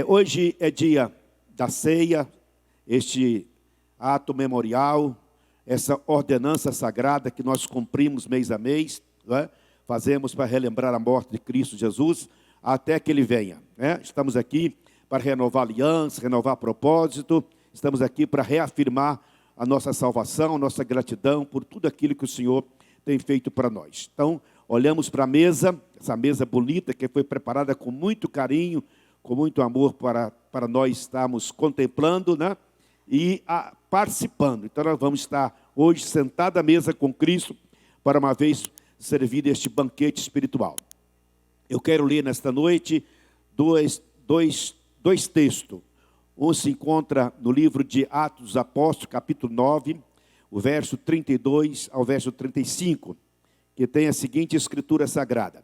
Hoje é dia da ceia, este ato memorial, essa ordenança sagrada que nós cumprimos mês a mês, não é? Fazemos para relembrar a morte de Cristo Jesus até que Ele venha. Estamos aqui para renovar aliança, renovar propósito, estamos aqui para reafirmar a nossa salvação, a nossa gratidão por tudo aquilo que o Senhor tem feito para nós. Então, olhamos para a mesa, essa mesa bonita que foi preparada com muito carinho, com muito amor para nós estarmos contemplando, né? E participando. Então nós vamos estar hoje sentados à mesa com Cristo para uma vez servir este banquete espiritual. Eu quero ler nesta noite dois textos. Um se encontra no livro de Atos dos Apóstolos, capítulo 9, o verso 32 ao verso 35, que tem a seguinte escritura sagrada.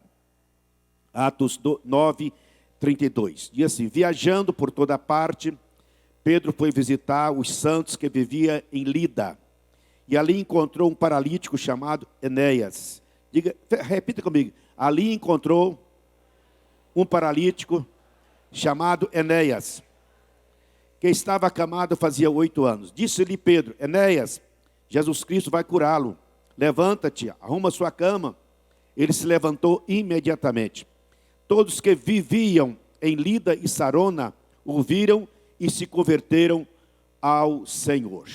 Atos 9, 32. Diz assim: viajando por toda parte, Pedro foi visitar os santos que viviam em Lida. E ali encontrou um paralítico chamado Enéas. Repita comigo. Ali encontrou um paralítico chamado Enéas, que estava acamado fazia 8 anos. Disse-lhe Pedro: Enéas, Jesus Cristo vai curá-lo. Levanta-te, arruma sua cama. Ele se levantou imediatamente. Todos que viviam em Lida e Sarona ouviram e se converteram ao Senhor.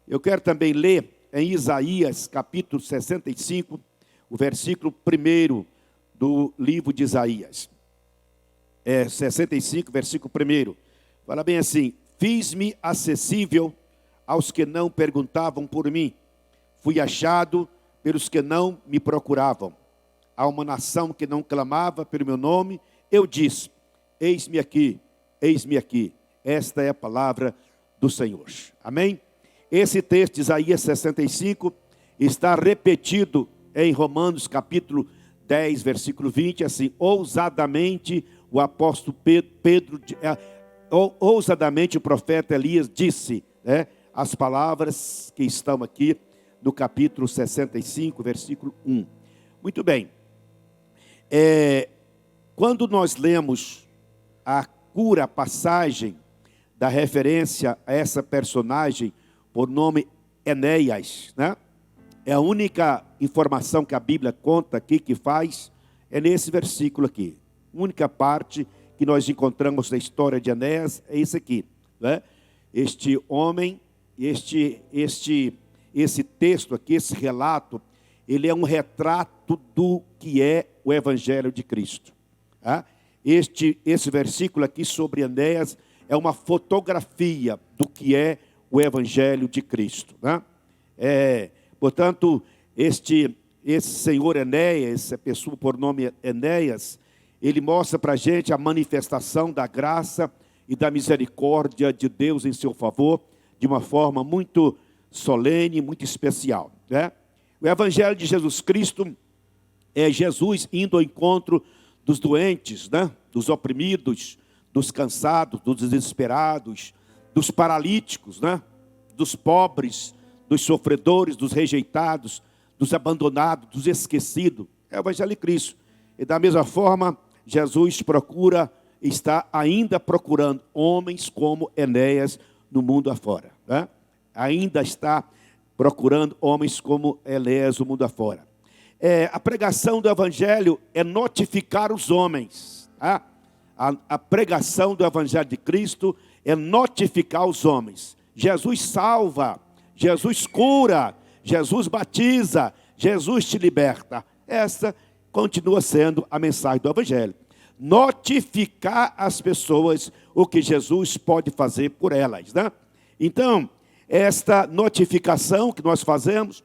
Eu quero também ler em Isaías, capítulo 65, o versículo 1 do livro de Isaías. 65, versículo 1. Fala bem assim: fiz-me acessível aos que não perguntavam por mim. Fui achado pelos que não me procuravam. A uma nação que não clamava pelo meu nome, eu disse: eis-me aqui, eis-me aqui. Esta é a palavra do Senhor. Amém? Esse texto de Isaías 65 está repetido em Romanos capítulo 10, versículo 20, assim: ousadamente o apóstolo ousadamente o profeta Elias disse, as palavras que estão aqui no capítulo 65, versículo 1. Muito bem. Quando nós lemos a passagem da referência a essa personagem por nome Enéas, né? É a única informação que a Bíblia conta aqui que faz, é nesse versículo aqui. A única parte que nós encontramos na história de Enéas é isso aqui, né? Este homem, esse texto aqui, esse relato, ele é um retrato do que é o Evangelho de Cristo. Tá? Esse versículo aqui sobre Enéas é uma fotografia do que é o Evangelho de Cristo. Né? Portanto, esse senhor Enéas, essa pessoa por nome Enéas, ele mostra para a gente a manifestação da graça e da misericórdia de Deus em seu favor, de uma forma muito solene, muito especial. Né? O Evangelho de Jesus Cristo é Jesus indo ao encontro dos doentes, né? Dos oprimidos, dos cansados, dos desesperados, dos paralíticos, né? Dos pobres, dos sofredores, dos rejeitados, dos abandonados, dos esquecidos. É o Evangelho de Cristo. E da mesma forma, Jesus está ainda procurando homens como Enéas no mundo afora. Né? Ainda está procurando homens como Enéas no mundo afora. A pregação do Evangelho é notificar os homens. Tá? A pregação do Evangelho de Cristo é notificar os homens. Jesus salva, Jesus cura, Jesus batiza, Jesus te liberta. Essa continua sendo a mensagem do Evangelho. Notificar as pessoas o que Jesus pode fazer por elas. Né? Então, esta notificação que nós fazemos,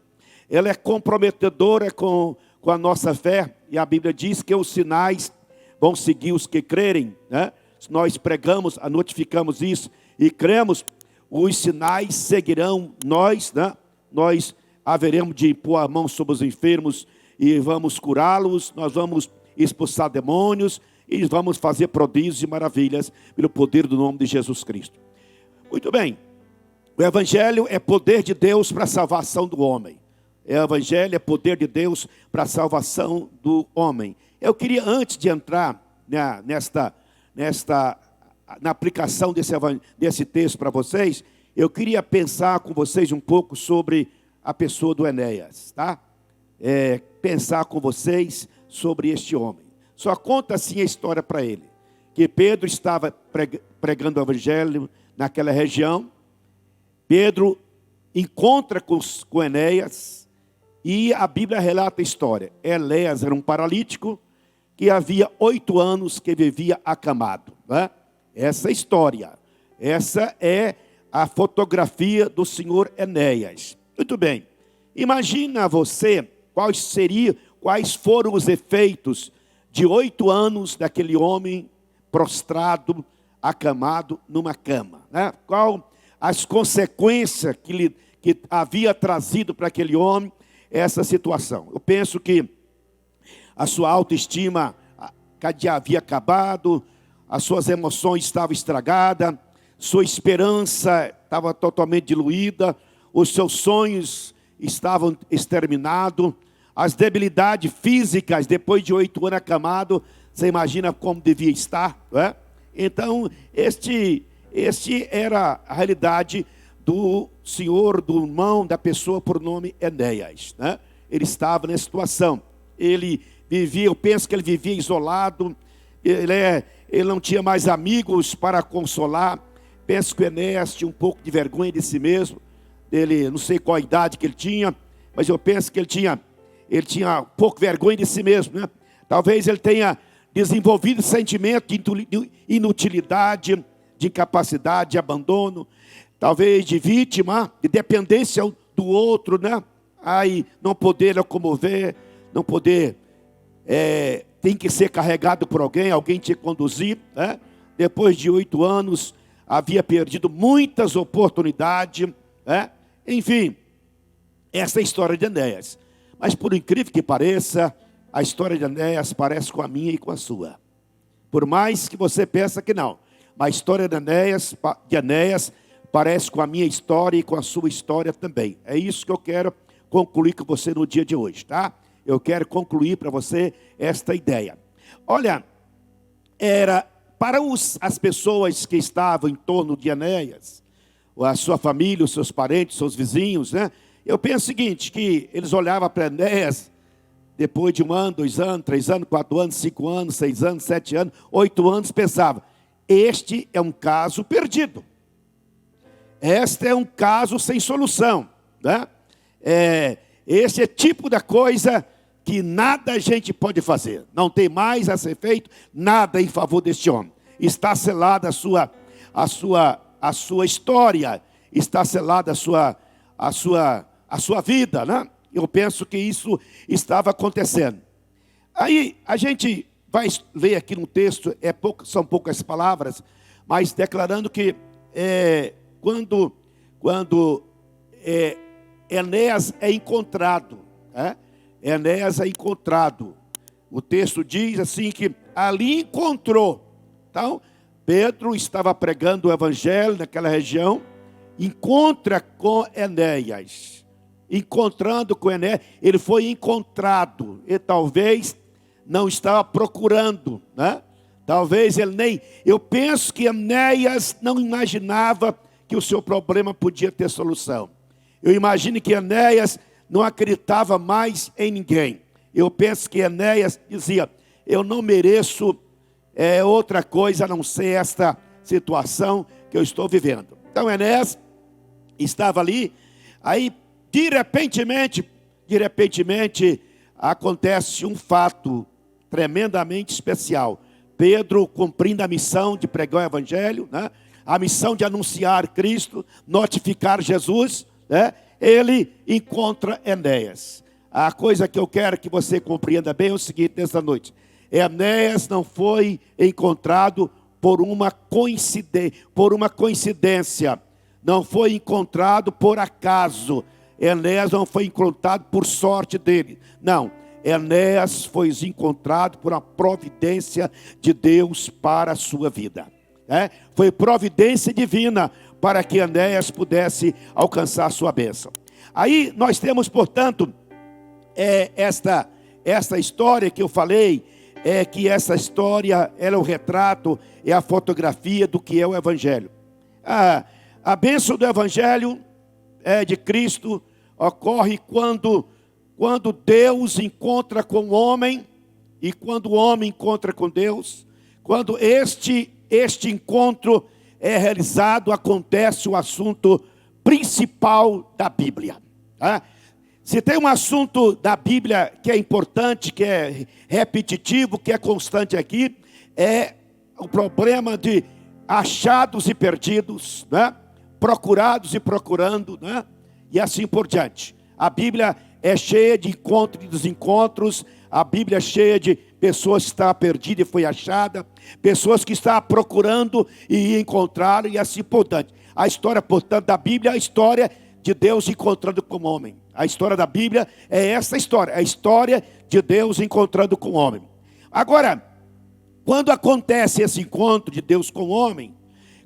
ela é comprometedora com a nossa fé. E a Bíblia diz que os sinais vão seguir os que crerem. Né? Se nós pregamos, notificamos isso e cremos, os sinais seguirão nós. Né? Nós haveremos de pôr a mão sobre os enfermos e vamos curá-los. Nós vamos expulsar demônios e vamos fazer prodígios e maravilhas pelo poder do nome de Jesus Cristo. Muito bem. O Evangelho é poder de Deus para a salvação do homem. O Evangelho é poder de Deus para a salvação do homem. Eu queria, antes de entrar nesta na aplicação desse texto para vocês, eu queria pensar com vocês um pouco sobre a pessoa do Enéas, tá? Pensar com vocês sobre este homem. Só conta assim a história para ele, que Pedro estava pregando o evangelho naquela região. Pedro encontra com Enéas e a Bíblia relata a história. Enéas era um paralítico que havia 8 anos que vivia acamado, né? Essa é a história. Essa é a fotografia do senhor Enéas. Muito bem. Imagina você quais foram os efeitos de 8 anos daquele homem prostrado, acamado numa cama, né? Qual as consequências que havia trazido para aquele homem essa situação? Eu penso que a sua autoestima havia acabado, as suas emoções estavam estragadas, sua esperança estava totalmente diluída, os seus sonhos estavam exterminados, as debilidades físicas, depois de 8 anos acamado, você imagina como devia estar, não é? Então, este era a realidade do senhor, do irmão, da pessoa por nome Enéas, né? Ele estava nessa situação. Ele vivia, eu penso que ele vivia isolado, ele não tinha mais amigos para consolar. Penso que o Enéas tinha um pouco de vergonha de si mesmo. Ele, não sei qual a idade que ele tinha, mas eu penso que ele tinha um pouco de vergonha de si mesmo, né? Talvez ele tenha desenvolvido sentimento de inutilidade, de incapacidade, de abandono, talvez de vítima, de dependência do outro, né? Aí não poder locomover, não poder, tem que ser carregado por alguém te conduzir, né? Depois de 8 anos, havia perdido muitas oportunidades, né? Enfim, essa é a história de Enéas. Mas por incrível que pareça, a história de Enéas parece com a minha e com a sua. Por mais que você pense que não, mas a história de Enéas parece com a minha história e com a sua história também. É isso que eu quero concluir com você no dia de hoje, tá? Eu quero concluir para você esta ideia. Olha, era para as pessoas que estavam em torno de Enéas, a sua família, os seus parentes, seus vizinhos, né? Eu penso o seguinte, que eles olhavam para Enéas, depois de 1 ano, 2 anos, 3 anos, 4 anos, 5 anos, 6 anos, 7 anos, 8 anos, pensavam, este é um caso perdido. Este é um caso sem solução, né? Esse é tipo da coisa que nada a gente pode fazer. Não tem mais a ser feito nada em favor deste homem. Está selada a sua história, está selada a sua vida, né? Eu penso que isso estava acontecendo. Aí a gente vai ler aqui no texto, são poucas palavras, mas declarando que quando Enéas é encontrado, né? Enéas é encontrado. O texto diz assim que ali encontrou. Então, Pedro estava pregando o evangelho naquela região, encontra com Enéas. Encontrando com Enéas, ele foi encontrado. E talvez não estava procurando, né? Talvez ele nem... Eu penso que Enéas não imaginava que o seu problema podia ter solução. Eu imagino que Enéas não acreditava mais em ninguém. Eu penso que Enéas dizia, eu não mereço outra coisa a não ser esta situação que eu estou vivendo. Então Enéas estava ali, aí de repentemente acontece um fato tremendamente especial. Pedro cumprindo a missão de pregar o evangelho, né? A missão de anunciar Cristo, notificar Jesus, né? Ele encontra Enéas. A coisa que eu quero que você compreenda bem é o seguinte nessa noite. Enéas não foi encontrado por uma coincidência. Não foi encontrado por acaso. Enéas não foi encontrado por sorte dele. Não. Enéas foi encontrado por uma providência de Deus para a sua vida. Foi providência divina para que Enéas pudesse alcançar a sua bênção. Aí nós temos, portanto, esta história que eu falei, é que essa história, ela é o retrato, é a fotografia do que é o Evangelho. A bênção do Evangelho de Cristo ocorre quando Deus encontra com o homem e quando o homem encontra com Deus. Quando este encontro é realizado, acontece o assunto principal da Bíblia. Se tem um assunto da Bíblia que é importante, que é repetitivo, que é constante aqui, é o problema de achados e perdidos, né? Procurados e procurando, né? E assim por diante. A Bíblia é cheia de encontros e desencontros. A Bíblia é cheia de pessoas que estavam perdidas e foi achada, pessoas que estavam procurando e encontraram, e assim por diante. A história, portanto, da Bíblia é a história de Deus encontrando com o homem. A história da Bíblia é essa história, a história de Deus encontrando com o homem. Agora, quando acontece esse encontro de Deus com o homem,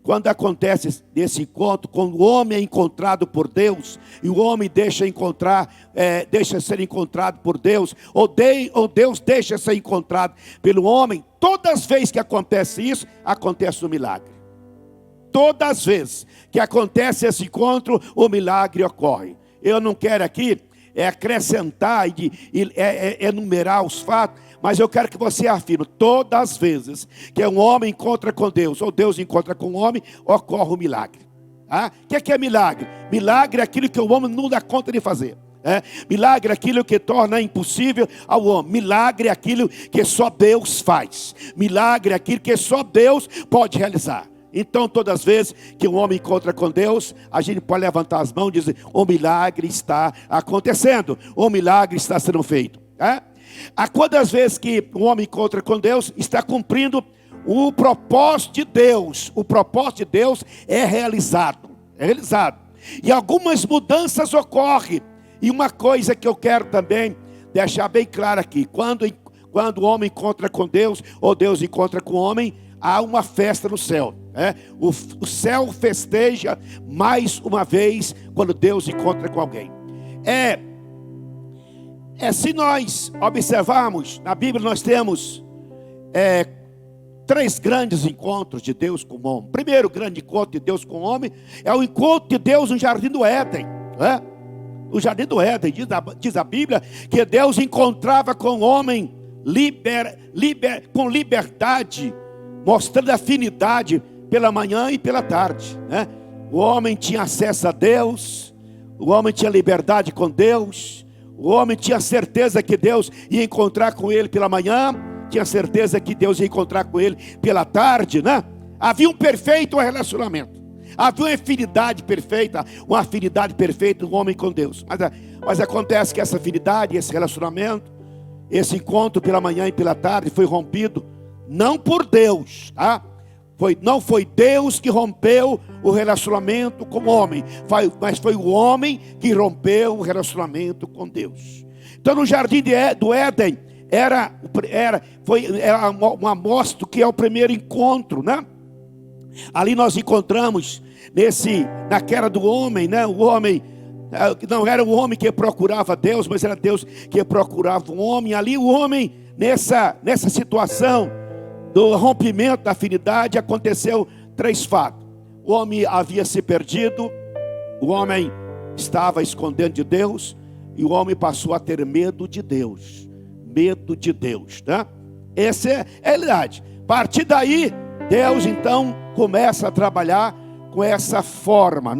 quando acontece esse encontro, quando o homem é encontrado por Deus, e o homem deixa ser encontrado por Deus, ou Deus deixa ser encontrado pelo homem, todas as vezes que acontece isso, acontece um milagre. Todas as vezes que acontece esse encontro, o milagre ocorre. Eu não quero aqui acrescentar e enumerar os fatos, mas eu quero que você afirme, todas as vezes que um homem encontra com Deus, ou Deus encontra com um homem, ocorre um milagre. O que é milagre? Milagre é aquilo que o homem não dá conta de fazer. Milagre é aquilo que torna impossível ao homem. Milagre é aquilo que só Deus faz. Milagre é aquilo que só Deus pode realizar. Então, todas as vezes que um homem encontra com Deus, a gente pode levantar as mãos e dizer, o milagre está acontecendo, o milagre está sendo feito. A quantas vezes que um homem encontra com Deus, está cumprindo o propósito de Deus. O propósito de Deus é realizado. E algumas mudanças ocorrem. E uma coisa que eu quero também deixar bem claro aqui, quando o homem encontra com Deus, ou Deus encontra com o homem, há uma festa no céu. O céu festeja mais uma vez quando Deus encontra com alguém. Se nós observarmos, na Bíblia nós temos 3 grandes encontros de Deus com o homem. O primeiro grande encontro de Deus com o homem é o encontro de Deus no Jardim do Éden. No Jardim do Éden, diz a Bíblia, que Deus encontrava com o homem com liberdade, mostrando afinidade pela manhã e pela tarde. O homem tinha acesso a Deus, o homem tinha liberdade com Deus, o homem tinha certeza que Deus ia encontrar com ele pela manhã, tinha certeza que Deus ia encontrar com ele pela tarde, Havia um perfeito relacionamento, havia uma afinidade perfeita do homem com Deus. Mas acontece que essa afinidade, esse relacionamento, esse encontro pela manhã e pela tarde foi rompido, não por Deus, não foi Deus que rompeu o relacionamento com o homem, mas foi o homem que rompeu o relacionamento com Deus. Então no Jardim do Éden foi uma amostra que é o primeiro encontro, Ali nós encontramos na queda do homem, o homem não era o homem que procurava Deus, mas era Deus que procurava o homem. Ali o homem nessa situação do rompimento da afinidade, aconteceu 3 fatos. O homem havia se perdido, o homem estava escondendo de Deus, e o homem passou a ter medo de Deus. Essa é a realidade. A partir daí, Deus então começa a trabalhar com essa forma,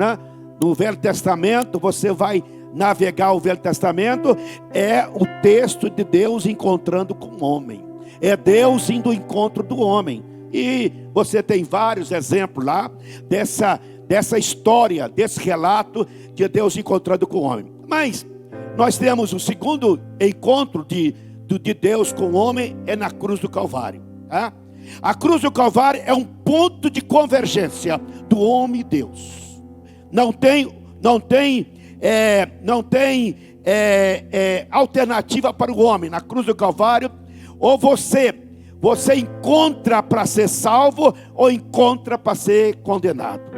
No Velho Testamento, você vai navegar o Velho Testamento, é o texto de Deus encontrando com o homem. É Deus indo ao encontro do homem. E você tem vários exemplos lá dessa história, desse relato de Deus encontrando com o homem. Mas nós temos o segundo encontro de Deus com o homem, é na cruz do Calvário. A cruz do Calvário é um ponto de convergência do homem e Deus. Não tem alternativa para o homem. Na cruz do Calvário, ou você encontra para ser salvo, ou encontra para ser condenado.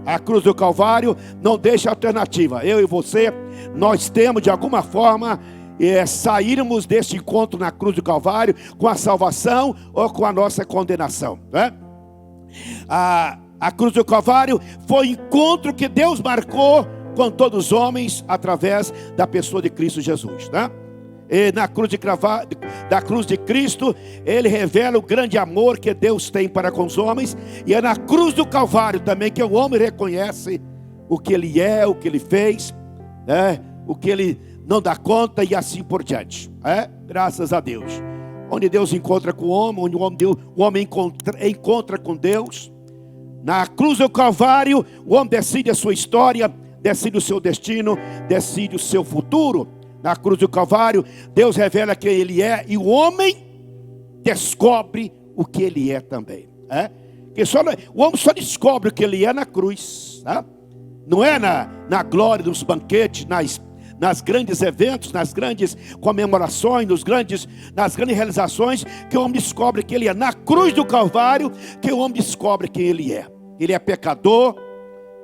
A cruz do Calvário não deixa alternativa. Eu e você, nós temos de alguma forma sairmos desse encontro na cruz do Calvário com a salvação ou com a nossa condenação, né? A cruz do Calvário foi o encontro que Deus marcou com todos os homens através da pessoa de Cristo Jesus, né? E na cruz da cruz de Cristo, Ele revela o grande amor que Deus tem para com os homens. E é na cruz do Calvário também que o homem reconhece o que ele é, o que ele fez, né? O que ele não dá conta e assim por diante, graças a Deus. Onde Deus encontra com o homem, onde o homem encontra com Deus. Na cruz do Calvário, o homem decide a sua história, decide o seu destino, decide o seu futuro. Na cruz do Calvário, Deus revela quem Ele é e o homem descobre o que ele é também. O homem só descobre o que ele é na cruz, tá? Não é na glória dos banquetes, nas grandes eventos, nas grandes comemorações, nas grandes realizações, que o homem descobre que ele é. Na cruz do Calvário, que o homem descobre quem ele é. Ele é pecador,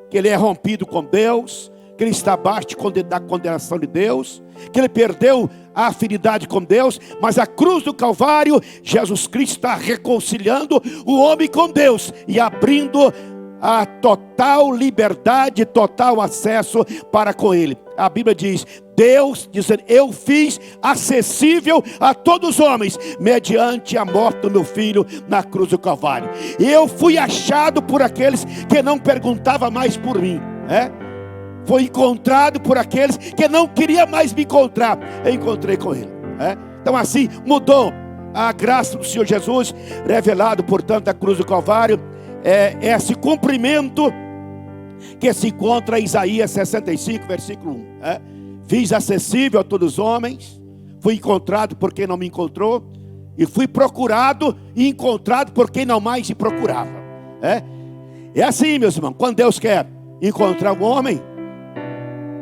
que ele é rompido com Deus, que ele está abaixo da condenação de Deus, que ele perdeu a afinidade com Deus, mas a cruz do Calvário, Jesus Cristo está reconciliando o homem com Deus e abrindo a total liberdade, total acesso para com Ele. A Bíblia diz, Deus dizendo, eu fiz acessível a todos os homens, mediante a morte do meu filho na cruz do Calvário. Eu fui achado por aqueles que não perguntavam mais por mim, Foi encontrado por aqueles que não queriam mais me encontrar. Eu encontrei com Ele, Então assim, mudou a graça do Senhor Jesus, revelado, portanto, da cruz do Calvário. Esse cumprimento que se encontra em Isaías 65, versículo 1. Fiz acessível a todos os homens, fui encontrado por quem não me encontrou, e fui procurado e encontrado por quem não mais me procurava. É assim, meus irmãos, quando Deus quer encontrar um homem,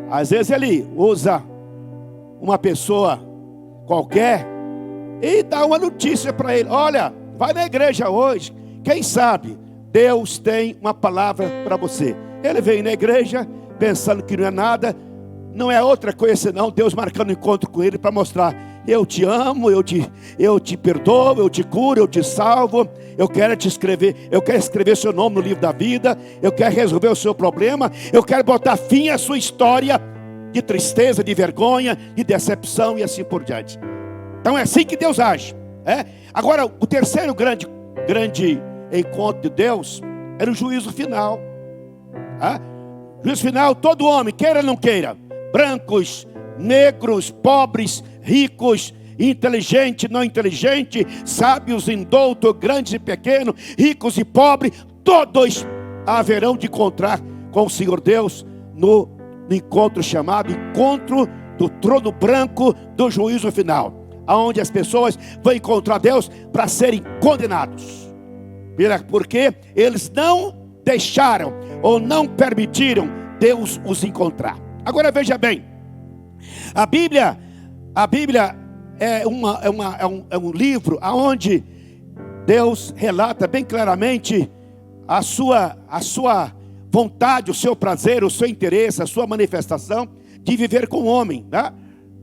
às vezes Ele usa uma pessoa qualquer e dá uma notícia para ele: olha, vai na igreja hoje, quem sabe Deus tem uma palavra para você. Ele veio na igreja pensando que não é nada, não é outra coisa senão Deus marcando um encontro com ele para mostrar: eu te amo, eu te perdoo, eu te curo, eu te salvo, eu quero escrever seu nome no livro da vida, eu quero resolver o seu problema, eu quero botar fim à sua história de tristeza, de vergonha, de decepção e assim por diante. Então é assim que Deus age. Agora, o terceiro grande encontro de Deus era o juízo final. Juízo final, todo homem, queira ou não queira, brancos, negros, pobres, ricos, inteligente, não inteligente, sábios, indoutos, grandes e pequenos, ricos e pobres, todos haverão de encontrar com o Senhor Deus no encontro chamado encontro do trono branco do juízo final, aonde as pessoas vão encontrar Deus para serem condenados, porque eles não deixaram ou não permitiram Deus os encontrar. Agora veja bem, a Bíblia é um livro onde Deus relata bem claramente a sua vontade, o seu prazer, o seu interesse, a sua manifestação de viver com o homem, né?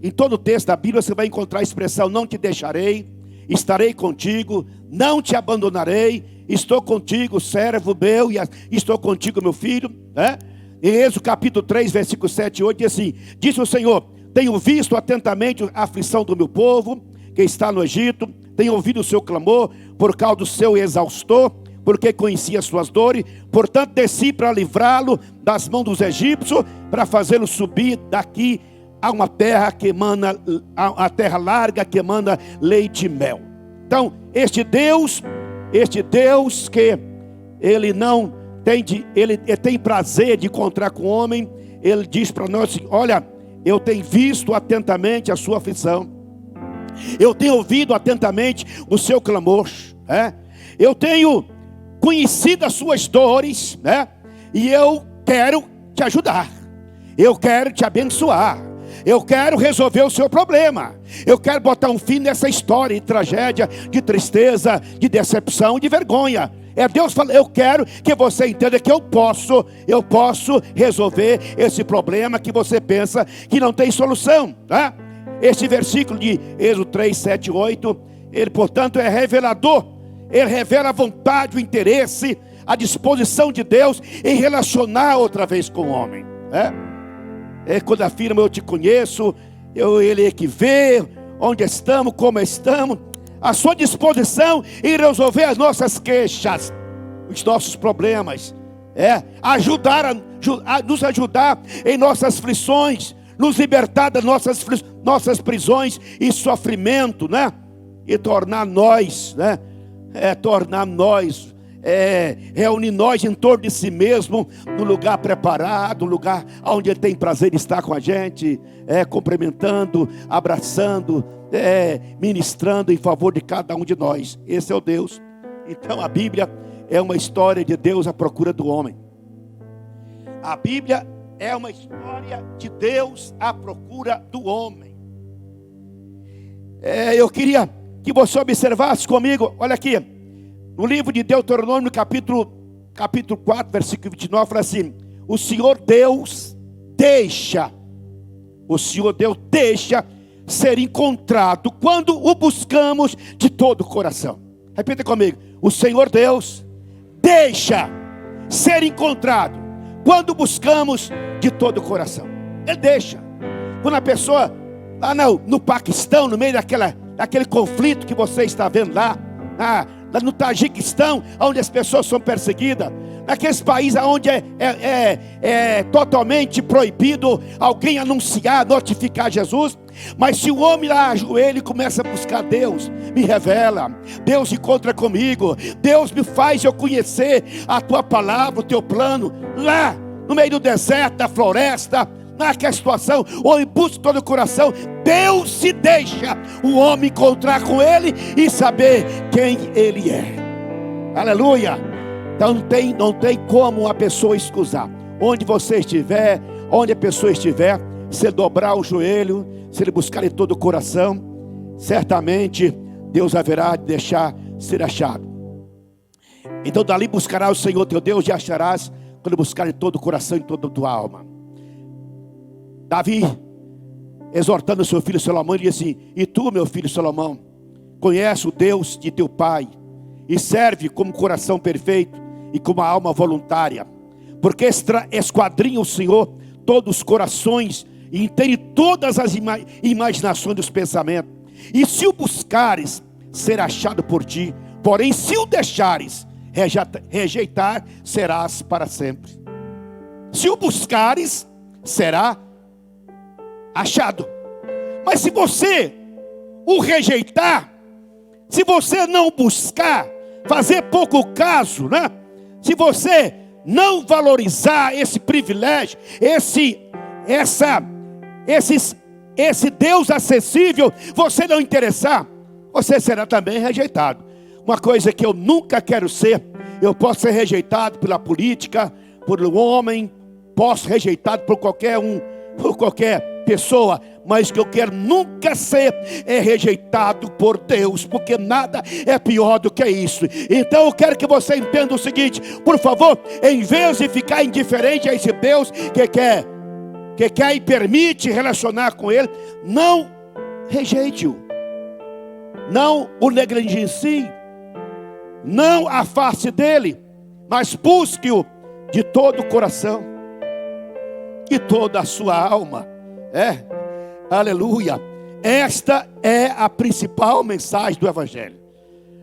Em todo o texto da Bíblia você vai encontrar a expressão: não te deixarei, estarei contigo, não te abandonarei, estou contigo, servo meu, e estou contigo, meu filho, né? Em Êxodo capítulo 3, versículo 7 e 8, diz assim: disse o Senhor: tenho visto atentamente a aflição do meu povo que está no Egito, tenho ouvido o seu clamor por causa do seu exaustor, porque conhecia as suas dores, portanto desci para livrá-lo das mãos dos egípcios, para fazê-lo subir daqui a uma terra que emana, a terra larga que emana leite e mel. Então, este Deus que ele não tem, ele tem prazer de encontrar com o homem, ele diz para nós assim: olha, eu tenho visto atentamente a sua aflição, eu tenho ouvido atentamente o seu clamor, eu tenho conhecido as suas dores, e eu quero te ajudar, eu quero te abençoar, eu quero resolver o seu problema, eu quero botar um fim nessa história de tragédia, de tristeza, de decepção, de vergonha. Deus falando: eu quero que você entenda que eu posso resolver esse problema que você pensa que não tem solução, Esse versículo de Êxodo 3, 7 e 8, ele, portanto, é revelador. Ele revela a vontade, o interesse, a disposição de Deus em relacionar outra vez com o homem. É quando afirma: eu te conheço, ele é que vê onde estamos, como estamos. A sua disposição em resolver as nossas queixas, os nossos problemas. Nos ajudar em nossas aflições, nos libertar das nossas prisões e sofrimento, né? E tornar nós, né? Reunir nós em torno de si mesmo, no lugar preparado, no lugar onde Ele tem prazer em estar com a gente, cumprimentando, abraçando, ministrando em favor de cada um de nós. Esse é o Deus. Então a Bíblia é uma história de Deus à procura do homem. A Bíblia é uma história de Deus à procura do homem. Eu queria que você observasse comigo, olha aqui, no livro de Deuteronômio, capítulo 4, versículo 29, fala assim: o Senhor Deus deixa ser encontrado quando o buscamos de todo o coração. Repita comigo: o Senhor Deus deixa ser encontrado quando buscamos de todo o coração. Ele deixa. Quando a pessoa, lá no Paquistão, no meio daquele conflito que você está vendo lá no Tajiquistão, onde as pessoas são perseguidas, naqueles países onde é totalmente proibido alguém anunciar, notificar Jesus. Mas se o homem lá ajoelha e começa a buscar Deus, me revela, Deus encontra comigo, Deus me faz eu conhecer a tua palavra, o teu plano, lá no meio do deserto, da floresta, naquela situação, ou em busca todo o coração, Deus se deixa o homem encontrar com Ele e saber quem Ele é. Aleluia. Então não tem como uma pessoa escusar. Onde você estiver, onde a pessoa estiver, se ele dobrar o joelho, se ele buscar em todo o coração, certamente Deus haverá de deixar ser achado. Então dali buscará o Senhor teu Deus e acharás, quando buscar em todo o coração e toda a tua alma. Davi, exortando seu filho Salomão, ele diz assim: e tu, meu filho Salomão, conhece o Deus de teu pai e serve como coração perfeito e como a alma voluntária, porque esquadrinha o Senhor todos os corações e entende todas as imaginações dos pensamentos. E se o buscares, será achado por ti. Porém, se o deixares, rejeitar, serás para sempre. Se o buscares, será achado. Mas se você o rejeitar, se você não buscar, fazer pouco caso, né? Se você não valorizar esse privilégio, esse Deus acessível, você não interessar, você será também rejeitado. Uma coisa que eu nunca quero ser: eu posso ser rejeitado pela política, por um homem, posso ser rejeitado por qualquer pessoa, mas que eu quero nunca ser rejeitado por Deus, porque nada é pior do que isso. Então eu quero que você entenda o seguinte, por favor: em vez de ficar indiferente a esse Deus que quer e permite relacionar com Ele, não rejeite-o, não o negligencie, não afaste dele, mas busque-o de todo o coração e toda a sua alma. Aleluia. Esta é a principal mensagem do Evangelho.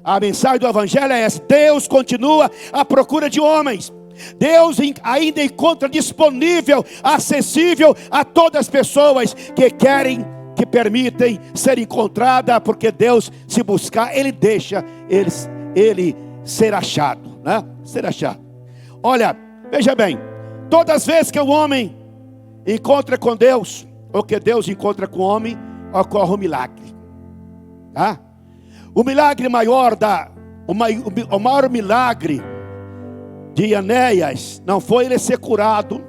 A mensagem do Evangelho é essa: Deus continua à procura de homens. Deus ainda encontra disponível, acessível a todas as pessoas que querem, que permitem ser encontrada, porque Deus, se buscar, Ele deixa ele ser achado, né? Ser achado. Olha, veja bem, todas as vezes que o homem encontra com Deus, ou que Deus encontra com o homem, ocorre um milagre, tá? O milagre maior o maior milagre de Enéas não foi ele ser curado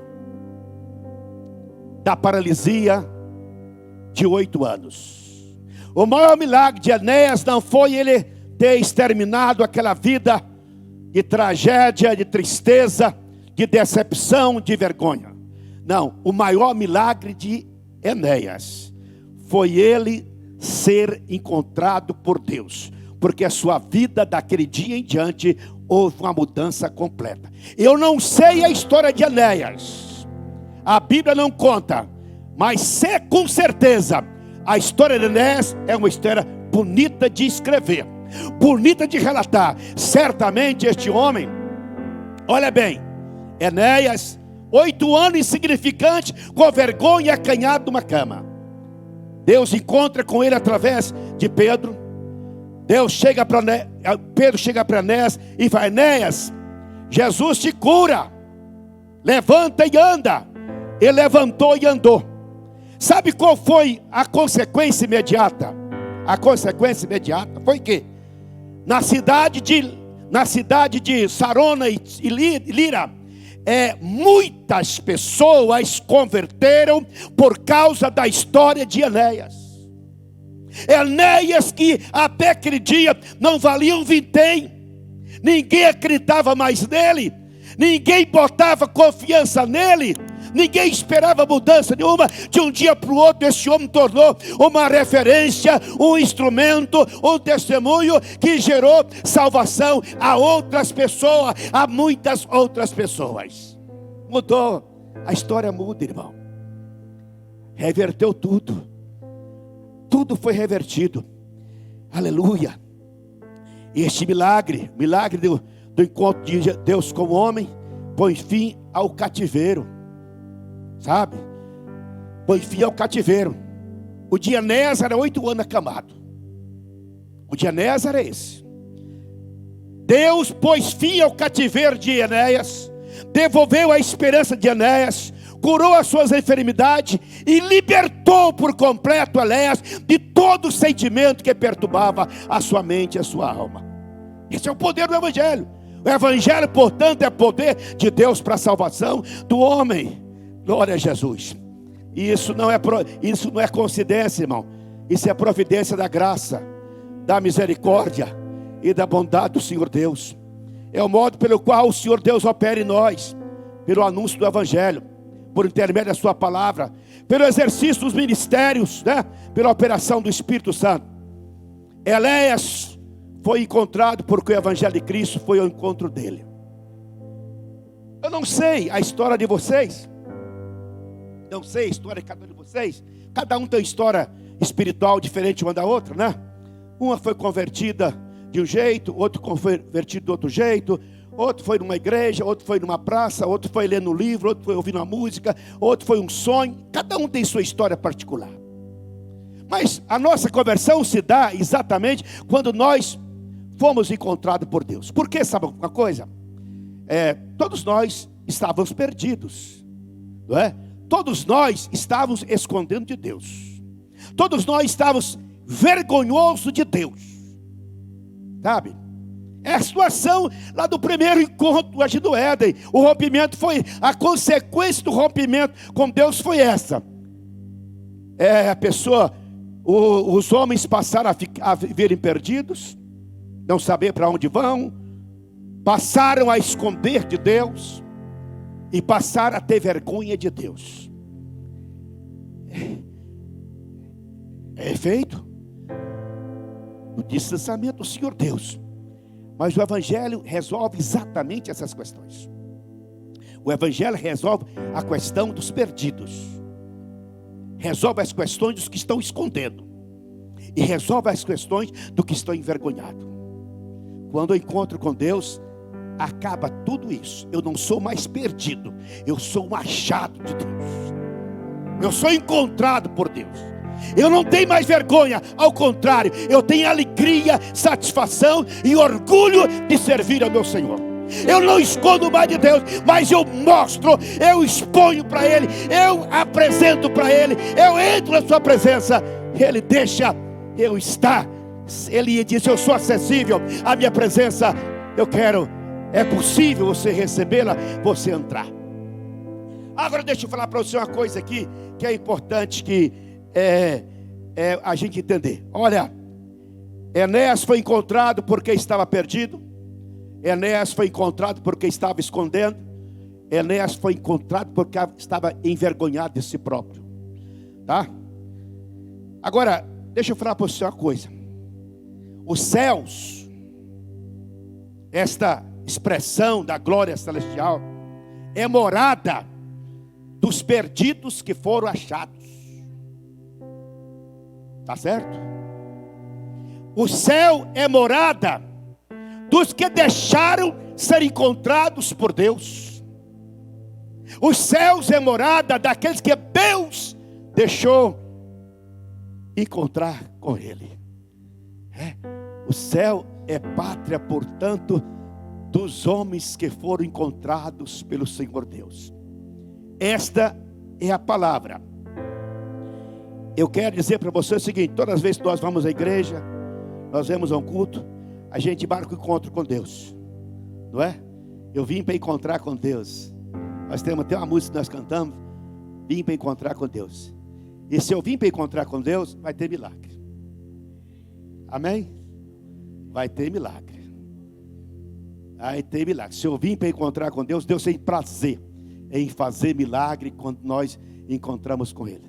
da paralisia de 8 anos. O maior milagre de Enéas não foi ele ter exterminado aquela vida de tragédia, de tristeza, de decepção, de vergonha. Não, o maior milagre de Enéas foi ele ser encontrado por Deus, porque a sua vida daquele dia em diante houve uma mudança completa. Eu não sei a história de Enéas, a Bíblia não conta, mas com certeza a história de Enéas é uma história bonita de escrever, bonita de relatar. Certamente este homem, olha bem, Enéas, 8 anos insignificante, com vergonha e acanhado numa cama. Deus encontra com ele através de Pedro. Pedro chega para Enéas e fala: Enéas, Jesus te cura, levanta e anda. Ele levantou e andou. Sabe qual foi a consequência imediata? A consequência imediata foi que na cidade de Sarona e Lira, muitas pessoas converteram por causa da história de Enéas. Enéas, que até aquele dia não valia um vintém, ninguém acreditava mais nele, ninguém botava confiança nele, ninguém esperava mudança nenhuma. De um dia para o outro, esse homem tornou uma referência, um instrumento, um testemunho que gerou salvação a outras pessoas, a muitas outras pessoas. Mudou, a história muda, irmão. Reverteu tudo, tudo foi revertido. Aleluia. E este milagre do encontro de Deus com o homem, põe fim ao cativeiro. Sabe? Põe fim ao cativeiro. O de Enéas era 8 anos acamado. O de Enéas era esse. Deus pôs fim ao cativeiro de Enéas, devolveu a esperança de Enéas, curou as suas enfermidades e libertou por completo Enéas de todo o sentimento que perturbava a sua mente e a sua alma. Esse é o poder do Evangelho. O Evangelho, portanto, é poder de Deus para a salvação do homem. Glória a Jesus. E isso não é coincidência, irmão. Isso é providência da graça, da misericórdia e da bondade do Senhor Deus. É o modo pelo qual o Senhor Deus opera em nós, pelo anúncio do Evangelho, por intermédio da sua palavra, pelo exercício dos ministérios, pela operação do Espírito Santo. Enéas foi encontrado porque o Evangelho de Cristo foi ao encontro dele. Eu não sei a história de vocês, não sei a história de cada um de vocês. Cada um tem uma história espiritual diferente uma da outra, né? Uma foi convertida de um jeito, outro convertido de outro jeito, outro foi numa igreja, outro foi numa praça, outro foi lendo um livro, outro foi ouvindo uma música, outro foi um sonho. Cada um tem sua história particular. Mas a nossa conversão se dá exatamente quando nós fomos encontrados por Deus. Porque sabe uma coisa? Todos nós estávamos perdidos, não é? Todos nós estávamos escondendo de Deus. Todos nós estávamos vergonhosos de Deus. Sabe? É a situação lá do primeiro encontro do Éden. O rompimento foi, a consequência do rompimento com Deus foi essa. Os homens passaram a viverem perdidos, não saber para onde vão, passaram a esconder de Deus e passaram a ter vergonha de Deus. É efeito do distanciamento do Senhor Deus. Mas o Evangelho resolve exatamente essas questões. O Evangelho resolve a questão dos perdidos, resolve as questões dos que estão escondendo, e resolve as questões do que estão envergonhados. Quando eu encontro com Deus, acaba tudo isso. Eu não sou mais perdido, eu sou um achado de Deus. Eu sou encontrado por Deus. Eu não tenho mais vergonha, ao contrário, eu tenho alegria, satisfação e orgulho de servir ao meu Senhor. Eu não escondo mais de Deus, mas eu mostro, eu exponho para Ele, eu apresento para Ele, eu entro na sua presença, Ele deixa eu estar. Ele diz: eu sou acessível, a minha presença eu quero. É possível você recebê-la, você entrar. Agora deixa eu falar para você uma coisa aqui, que é importante que a gente entender. Olha, Enéas foi encontrado porque estava perdido. Enéas foi encontrado porque estava escondendo. Enéas foi encontrado porque estava envergonhado de si próprio. Tá? Agora, deixa eu falar para você uma coisa. Os céus, esta expressão da glória celestial, é morada dos perdidos que foram achados. Tá certo? O céu é morada dos que deixaram ser encontrados por Deus. Os céus é morada daqueles que Deus deixou encontrar com Ele. O céu é pátria, portanto, dos homens que foram encontrados pelo Senhor Deus. Esta é a palavra. Eu quero dizer para você o seguinte: todas as vezes que nós vamos à igreja, nós vamos a um culto, a gente marca o encontro com Deus, não é? Eu vim para encontrar com Deus. Nós temos até uma música que nós cantamos: vim para encontrar com Deus. E se eu vim para encontrar com Deus, vai ter milagre. Amém? Vai ter milagre. Vai ter milagre. Se eu vim para encontrar com Deus, Deus tem prazer em fazer milagre quando nós encontramos com Ele.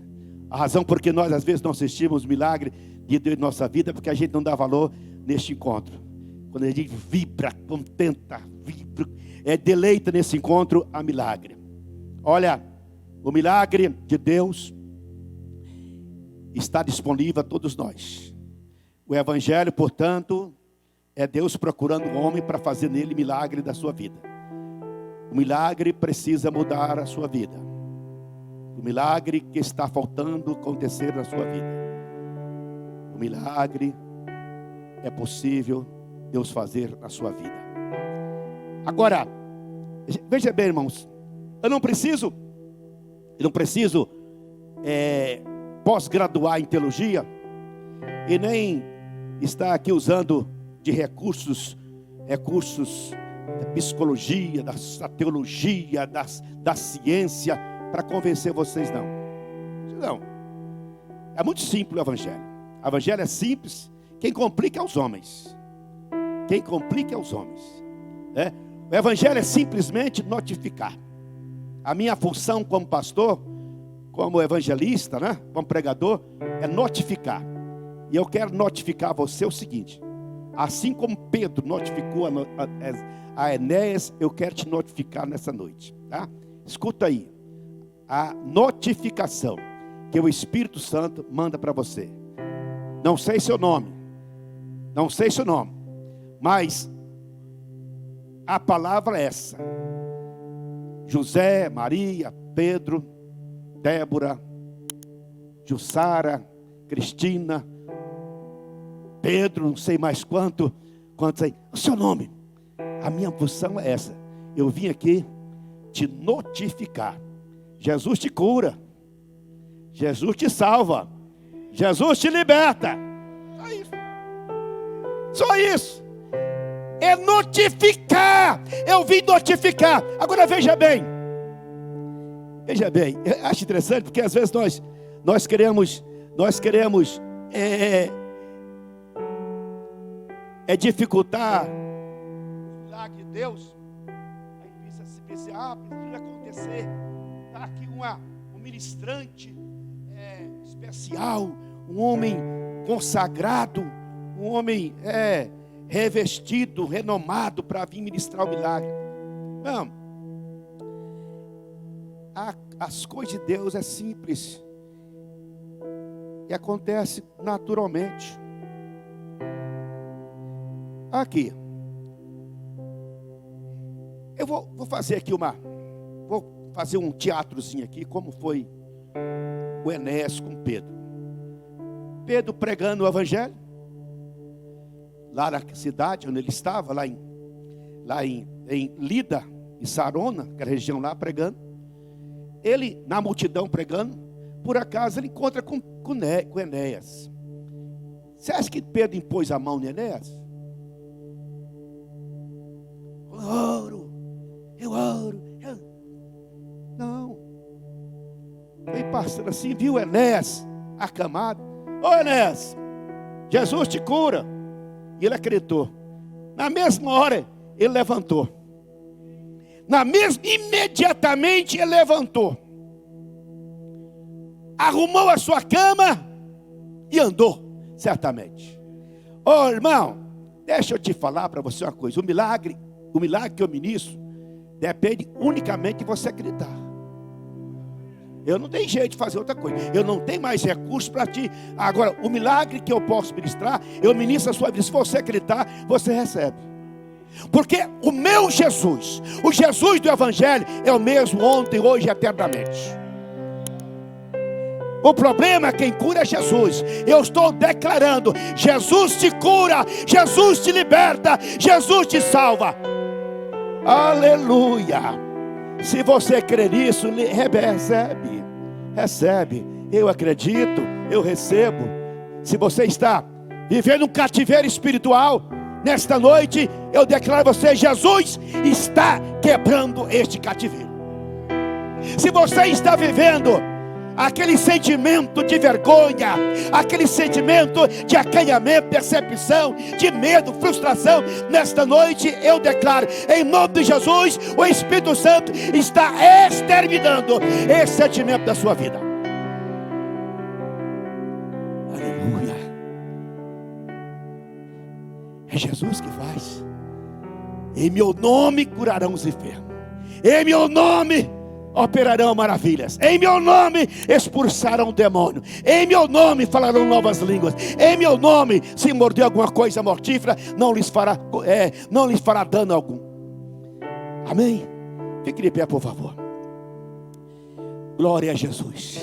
A razão porque nós às vezes não assistimos milagre de Deus em nossa vida é porque a gente não dá valor neste encontro. Quando a gente vibra, contenta, deleita nesse encontro, há milagre. Olha, o milagre de Deus está disponível a todos nós. O Evangelho, portanto, é Deus procurando um homem para fazer nele milagre da sua vida. O milagre precisa mudar a sua vida. O milagre que está faltando acontecer na sua vida. O milagre é possível Deus fazer na sua vida. Agora, veja bem, irmãos, eu não preciso pós-graduar em teologia e nem estar aqui usando de recursos da psicologia, da teologia, da ciência para convencer vocês, não. Não. É muito simples o Evangelho. O Evangelho é simples. Quem complica é os homens. Quem complica é os homens. O Evangelho é simplesmente notificar. A minha função como pastor, como evangelista, como pregador, é notificar. E eu quero notificar você o seguinte: assim como Pedro notificou a Enéas, eu quero te notificar nessa noite, tá? Escuta aí, a notificação que o Espírito Santo manda para você. Não sei seu nome, mas a palavra é essa: José, Maria, Pedro, Débora, Jussara, Cristina, Pedro, não sei mais quantos aí. O seu nome. A minha função é essa. Eu vim aqui te notificar. Jesus te cura. Jesus te salva. Jesus te liberta. Só isso. Só isso. É notificar. Eu vim notificar. Agora veja bem. Eu acho interessante porque às vezes nós queremos dificultar o milagre de Deus. Aí pensa, precisa acontecer. Está aqui um ministrante especial, um homem consagrado, um homem revestido, renomado para vir ministrar o milagre. Não. As coisas de Deus é simples e acontece naturalmente. Aqui, eu vou fazer aqui vou fazer um teatrozinho aqui, como foi o Enéas com Pedro. Pedro pregando o Evangelho, lá na cidade onde ele estava, lá em Lida e Sarona, aquela região lá, pregando. Ele, na multidão pregando, por acaso ele encontra com Enéas. Você acha que Pedro impôs a mão em Enéas? Eu oro. Não. Foi passando assim, viu Enéas acamado. Ô Enéas, Jesus te cura. E ele acreditou. Na mesma hora, ele levantou. Imediatamente ele levantou. Arrumou a sua cama e andou, certamente. Ô irmão, deixa eu te falar para você uma coisa. O milagre que eu ministro, depende unicamente de você acreditar. Eu não tenho jeito de fazer outra coisa. Eu não tenho mais recursos para ti. Agora, o milagre que eu posso ministrar, eu ministro a sua vida. Se você acreditar, você recebe. Porque o meu Jesus, o Jesus do Evangelho, é o mesmo ontem, hoje e eternamente. O problema, quem cura é Jesus. Eu estou declarando: Jesus te cura, Jesus te liberta, Jesus te salva. Aleluia. Se você crer nisso, recebe. Eu acredito, eu recebo. Se você está vivendo um cativeiro espiritual, nesta noite eu declaro a você: Jesus está quebrando este cativeiro. Se você está vivendo aquele sentimento de vergonha, aquele sentimento de acanhamento, decepção, de medo, frustração, nesta noite eu declaro, em nome de Jesus, o Espírito Santo está exterminando esse sentimento da sua vida. Aleluia. É Jesus que faz. Em meu nome curarão os enfermos, em meu nome operarão maravilhas, em meu nome expulsarão o demônio, em meu nome falarão novas línguas, em meu nome, se morder alguma coisa mortífera, não lhes fará dano algum. Amém? Fique de pé, por favor. Glória a Jesus.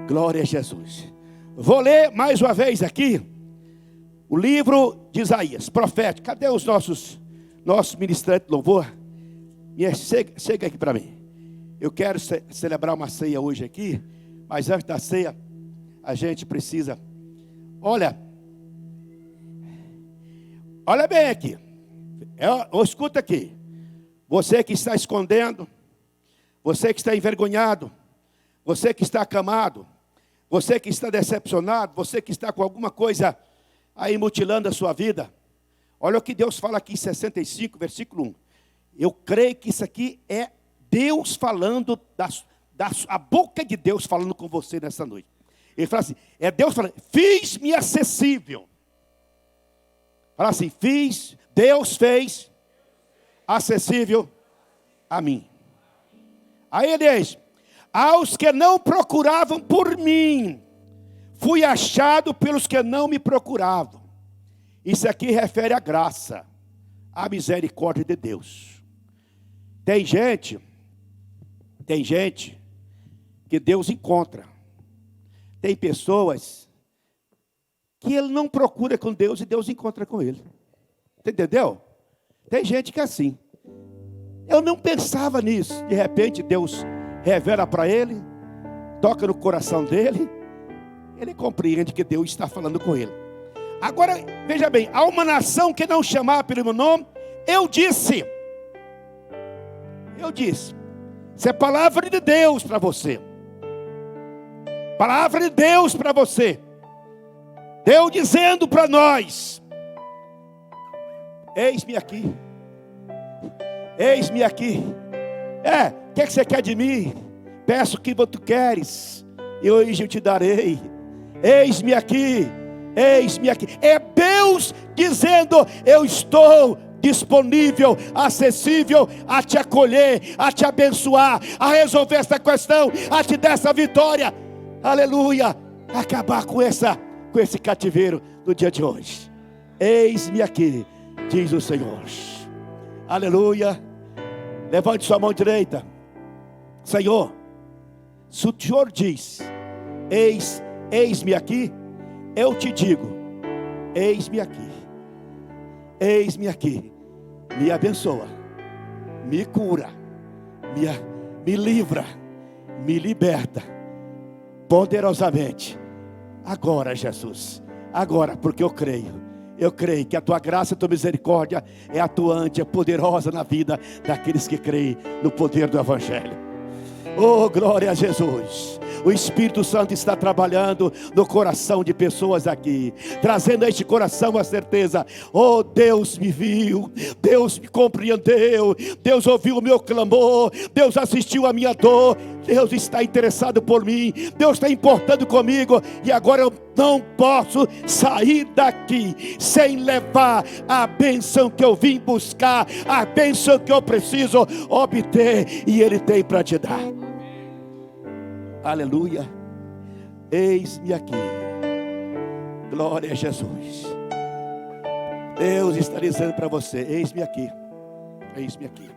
Glória a Jesus. Vou ler mais uma vez aqui o livro de Isaías, profético. Cadê os nossos ministrantes de louvor? Chega aqui para mim. Eu quero celebrar uma ceia hoje aqui, mas antes da ceia, a gente precisa... Olha bem aqui. Escuta aqui. Você que está escondendo, você que está envergonhado, você que está acamado, você que está decepcionado, você que está com alguma coisa aí mutilando a sua vida. Olha o que Deus fala aqui em 65, versículo 1. Eu creio que isso aqui é Deus falando, a boca de Deus falando com você nessa noite. Ele fala assim, é Deus falando: fiz-me acessível. Fala assim, Deus fez acessível a mim. Aí ele diz: aos que não procuravam por mim, fui achado pelos que não me procuravam. Isso aqui refere à graça, à misericórdia de Deus. Tem gente que Deus encontra. Tem pessoas que ele não procura com Deus e Deus encontra com ele. Você entendeu? Tem gente que é assim. Eu não pensava nisso. De repente Deus revela para ele, toca no coração dele, ele compreende que Deus está falando com ele. Agora, veja bem, há uma nação que não chamava pelo meu nome. Eu disse, isso é palavra de Deus para você. Palavra de Deus para você. Deus dizendo para nós: eis-me aqui. Eis-me aqui. O que você quer de mim? Peço o que tu queres, e hoje eu te darei. Eis-me aqui. Eis-me aqui. É Deus dizendo: eu estou disponível, acessível a te acolher, a te abençoar, a resolver essa questão, a te dar essa vitória. Aleluia. Acabar com esse cativeiro do dia de hoje. Eis-me aqui, diz o Senhor. Aleluia. Levante sua mão direita. Senhor, se o Senhor diz: eis-me aqui, eu te digo: eis-me aqui. Eis-me aqui. Me abençoa, me cura, me livra, me liberta poderosamente. Agora, Jesus, agora, porque eu creio que a tua graça e a tua misericórdia é atuante, é poderosa na vida daqueles que creem no poder do Evangelho. Oh, glória a Jesus. O Espírito Santo está trabalhando no coração de pessoas aqui, trazendo a este coração a certeza: oh, Deus me viu, Deus me compreendeu, Deus ouviu o meu clamor, Deus assistiu a minha dor. Deus está interessado por mim, Deus está importando comigo, e agora eu não posso sair daqui sem levar a bênção que eu vim buscar, a bênção que eu preciso obter, e Ele tem para te dar. Aleluia. Eis-me aqui. Glória a Jesus. Deus está dizendo para você: eis-me aqui. Eis-me aqui.